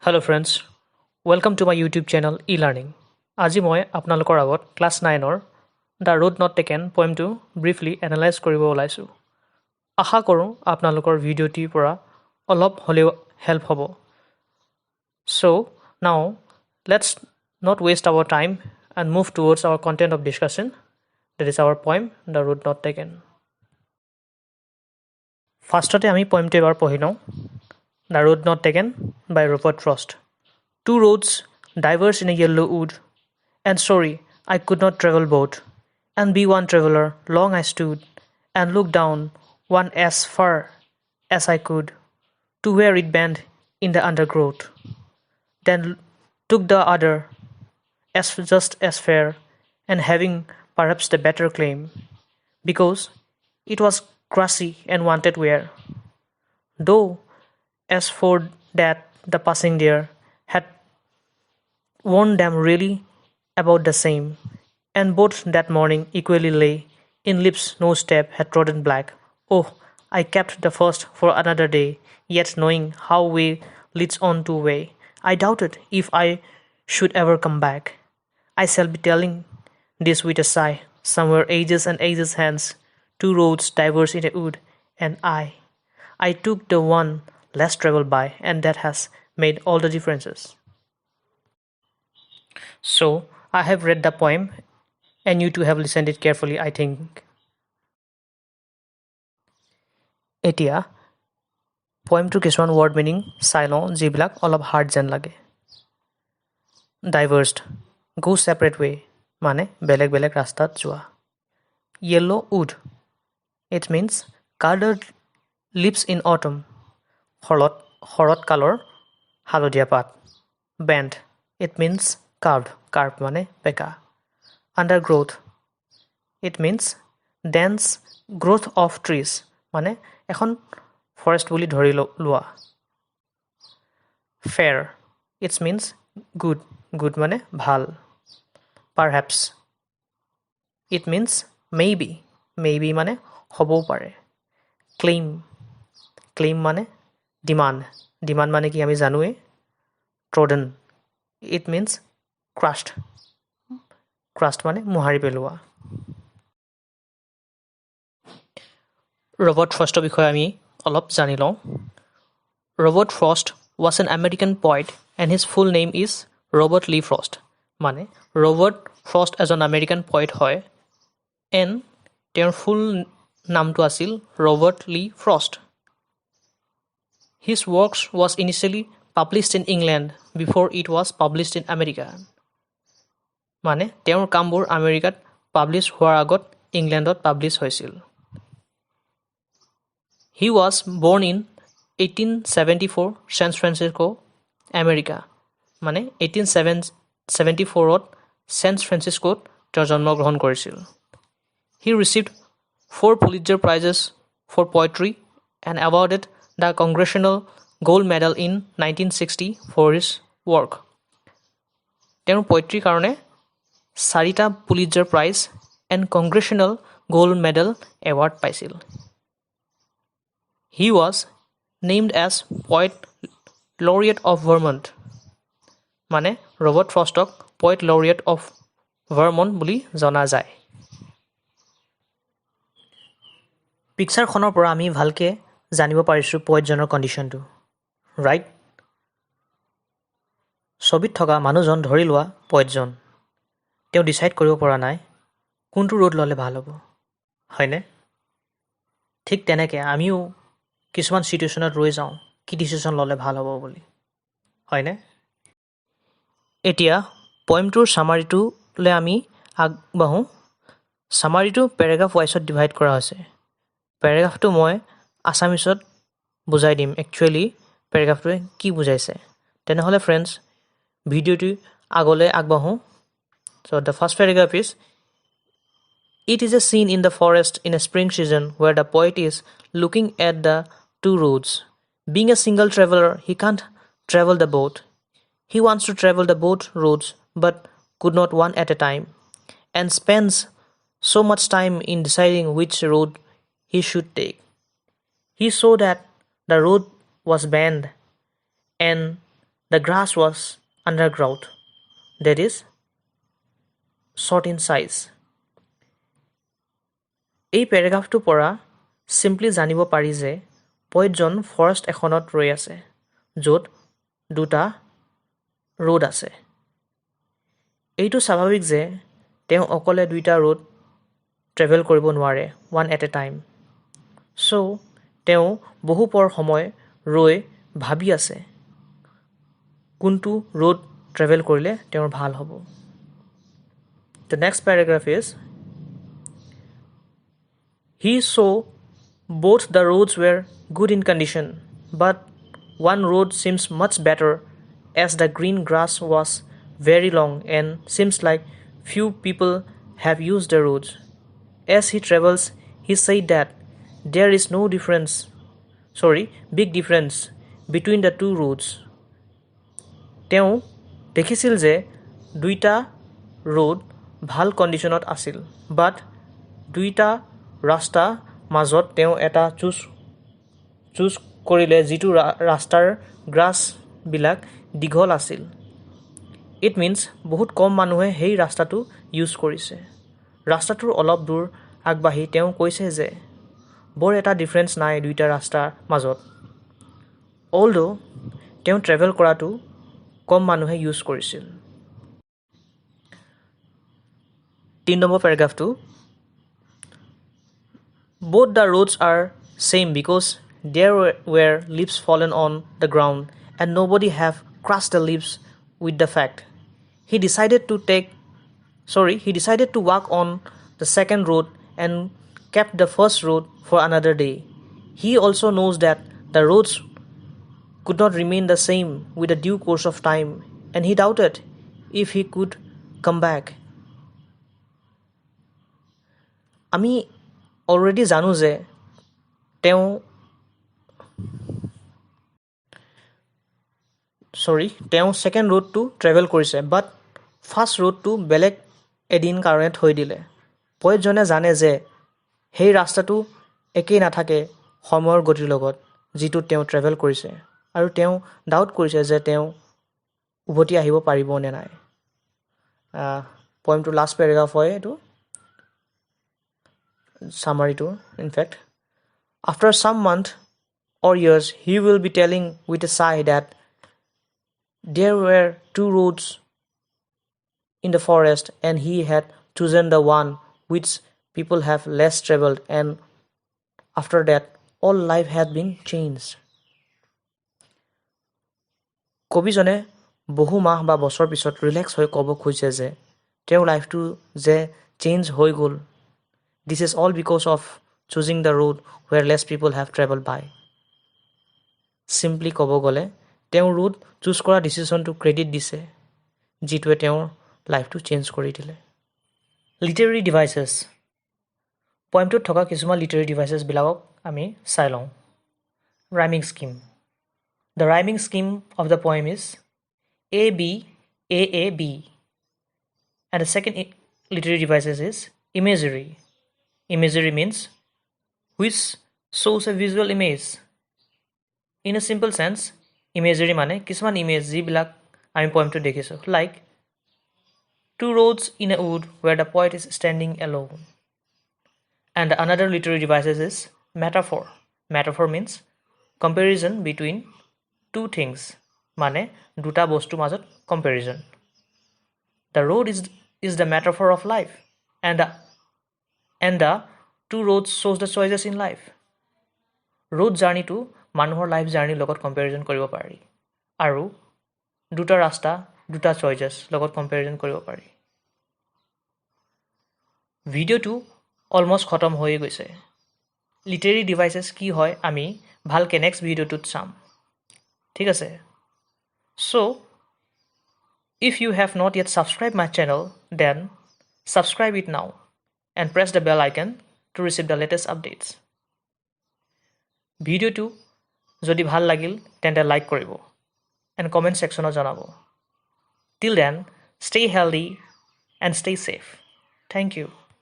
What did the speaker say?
Hello friends, welcome to my YouTube channel e-learning. আজি মই আপোনালোকৰ আগত ক্লাছ 9ৰ The Road Not Taken poemটো briefly analyze কৰিব ওলাইছোঁ। আশা কৰোঁ আপোনালোকৰ ভিডিঅ'টিৰ পৰা অলপ হ'লেও হেল্প হ'ব। So now let's not waste our time and move towards our content of discussion. That is our poem The Road Not Taken. ফাৰ্ষ্টতে আমি poemটো এবাৰ পঢ়ি লওঁ। The Road Not Taken by Robert Frost. Two roads diverge in a yellow wood, and sorry I could not travel both, and be one traveller long I stood, and looked down one as far as I could, to where it bent in the undergrowth, then took the other as just as fair, and having perhaps the better claim, because it was grassy and wanted wear, though as for that the passing there had worn them really about the same, and both that morning equally lay in lips no step had trodden black. Oh, I kept the first for another day, yet knowing how way leads on to way, I doubted if I should ever come back. I shall be telling this with a sigh, somewhere ages and ages hence, two roads diverge in a wood, and I took the one less traveled by, and that has made all the differences. So, I have read the poem, and you two have listened it carefully, I think. এতিয়া poemটোৰ কিছুমান word meaning চাই লওঁ যিবিলাক অলপ hard যেন লাগে। Diverged, go separate way, মানে বেলেগ বেলেগ ৰাস্তাত যোৱা। Yellow wood, it means colored leaves in autumn, শৰৎ কালৰ হালধীয়া পাত। Bent, it means carved মানে বেকা। Undergrowth, it means dense growth of trees, মানে এখন ফৰেষ্ট বুলি ধৰি লোৱা। Fair, it means good মানে ভাল। Perhaps, it means maybe মানে হ'বও পাৰে। Claim মানে demand মানে কি আমি জানোৱে। Trodden, it means crushed মানে মোহাৰি পেলোৱা। ৰবাৰ্ট ফ্ৰষ্টৰ বিষয়ে আমি অলপ জানি লওঁ। Robert Frost was an American poet and his full name is Robert Lee Frost, মানে Robert Frost এজন আমেৰিকান পয়েট হয় and তেওঁৰ ফুল নামটো আছিল Robert Lee Frost. His works was initially published in England before it was published in America. মানে তেওঁৰ কামবোৰ আমেৰিকাত পাব্লিছ হোৱাৰ আগত ইংলেণ্ডত পাব্লিছ হৈছিল। He was born in 1874 San Francisco, America. মানে 1874ত San Franciscoত তেওঁ জন্মগ্ৰহণ কৰিছিল। He received 4 Pulitzer Prizes for poetry and awarded the Congressional Gold Medal in 1960 for his work. তেওঁৰ poetry কাৰণে 4টা Pulitzer Prize and Congressional Gold Medal award পাইছিল। He was named as Poet Laureate of Vermont. মানে Robert ফ্ৰষ্টক Poet Laureate of Vermont বুলি জনা যায়। পিকচাৰখনৰ পৰা আমি ভালকৈ জানিব পাৰিছোঁ পয়েটজনৰ কণ্ডিশ্যনটো, ৰাইট? ছবিত থকা মানুহজন ধৰি লোৱা পয়েটজন, তেওঁ ডিচাইড কৰিব পৰা নাই কোনটো ৰোড ল'লে ভাল হ'ব, হয়নে? ঠিক তেনেকৈ আমিও কিছুমান চিটুৱেশ্যনত ৰৈ যাওঁ কি ডিচিশ্যন ল'লে ভাল হ'ব বুলি, হয়নে? এতিয়া পয়েমটোৰ চামাৰিটোলৈ আমি আগবাঢ়োঁ। চামাৰিটো পেৰাগ্ৰাফ ৱাইজত ডিভাইড কৰা হৈছে। পেৰাগ্ৰাফটো মই আছামিছত বুজাই দিম একচুৱেলি পেৰাগ্ৰাফটোৱে কি বুজাইছে। তেনেহ'লে ফ্ৰেণ্ডছ ভিডিঅ'টো আগলৈ আগবাঢ়োঁ। So the first paragraph is, it is a scene in the forest in a spring season where the poet is looking at the two roads. Being a single traveler, he can't travel the both. He wants to travel the both roads but could not one at a time, and spends so much time in deciding which road he should take. He saw that the road was bent and The grass was undergrowth, that is, short in size. এই পেৰাগ্ৰাফটোৰ পৰা simply জানিব পাৰি যে পয়েটজন forest এখনত ৰৈ আছে য'ত দুটা ৰোড আছে। এইটো স্বাভাৱিক যে তেওঁ অকলে দুইটা ৰোড ট্ৰেভেল কৰিব নোৱাৰে ওৱান এট এ টাইম। চ' তেওঁ বহু পৰ সময় ৰৈ ভাবি আছে কোনটো ৰোড ট্ৰেভেল কৰিলে তেওঁৰ ভাল হ'ব। The next paragraph is, he saw both the roads were good in condition, but one road seems much better as the green grass was very long and seems like few people have used the roads. As he travels, he said that there is no big difference between the two roads. তেওঁ দেখিছিল যে দুইটা road ভাল কণ্ডিশ্যনত আছিল, বাট দুইটা ৰাস্তা মাজত তেওঁ এটা চুজ কৰিলে যিটো ৰাস্তাৰ গ্ৰাছবিলাক দীঘল আছিল। ইট মিনছ বহুত কম মানুহে সেই ৰাস্তাটো ইউজ কৰিছে। ৰাস্তাটোৰ অলপ দূৰ আগবাঢ়ি তেওঁ কৈছে যে বৰ এটা ডিফাৰেঞ্চ নাই দুইটা ৰাস্তাৰ মাজত, অলদো তেওঁ ট্ৰেভেল কৰাটো কম মানুহে ইউজ কৰিছিল। 3 number পেৰাগ্ৰাফটো, both the roads are same because there were leaves fallen on the ground and nobody have crushed the leaves with the fact. He decided to walk on the second road and kept the first road for another day. He also knows that the roads could not remain the same with the due course of time, and he doubted if he could come back. আমি already জানো যে তেওঁ second ৰোডটো travel কৰিছে, বাট first ৰোডটো বেলেগ এদিন কাৰণে থৈ দিলে। পয়েটজনে জানে যে সেই ৰাস্তাটো একেই নাথাকে সময়ৰ গতিৰ লগত যিটো তেওঁ ট্ৰেভেল কৰিছে, আৰু তেওঁ ডাউট কৰিছে যে তেওঁ উভতি আহিব পাৰিব নে নাই। পয়েমটোৰ লাষ্ট পেৰাগ্ৰাফ হয় এইটো, চামাৰীটো ইনফেক্ট। আফটাৰ চাম month or years, he will be telling with a sigh that there were two roads in the forest and he had chosen the one which people have less traveled, and after that all life had been changed. কবিজনে বহু মাহ বা বছৰ পিছত relax হৈ ক'ব খুজিছে যে তেওঁৰ লাইফটো যে চেঞ্জ হৈ গ'ল। This is all because of choosing the road where less people have traveled by. Simply ক'ব গ'লে তেওঁ ৰোড চুজ কৰা ডিচিশ্যনটো ক্ৰেডিট দিছে যিটোৱে তেওঁৰ লাইফটো চেঞ্জ কৰি দিলে। লিটাৰেৰী ডিভাইচেছ, পয়েমটোত থকা কিছুমান লিটাৰেৰী ডিভাইচেছবিলাকক আমি চাই লওঁ। Rhyming scheme, the rhyming scheme of the poem is A-B, A-A-B, and the second literary devices is imagery. Imagery means which shows a visual image. In a simple sense, imagery মানে কিছুমান image যিবিলাক আমি পয়েমটো দেখিছোঁ, like two roads in a wood where the poet is standing alone. And another literary devices is metaphor. Metaphor means comparison between two things, মানে দুটা বস্তুৰ মাজত comparison. The road is the metaphor of life, and the two roads shows the choices in life. Road journey-টো মানুহৰ life জাৰ্ণিৰ লগত comparison কৰিব পাৰি, আৰু দুটা ৰাস্তা দুটা চইচেছ লগত কম্পেৰিজন কৰিব পাৰি। ভিডিঅ'টো অলমষ্ট খতম হৈ গৈছে। লিটাৰেৰী ডিভাইচেছ কি হয় আমি ভালকৈ নেক্সট ভিডিঅ'টোত চাম, ঠিক আছে? So, if you have not yet subscribed my channel, then subscribe it now and press the bell icon to receive the latest updates. ভিডিঅ'টো যদি ভাল লাগিল তেন্তে লাইক কৰিব and comment sectionত জনাব। Till then, stay healthy and stay safe. Thank you.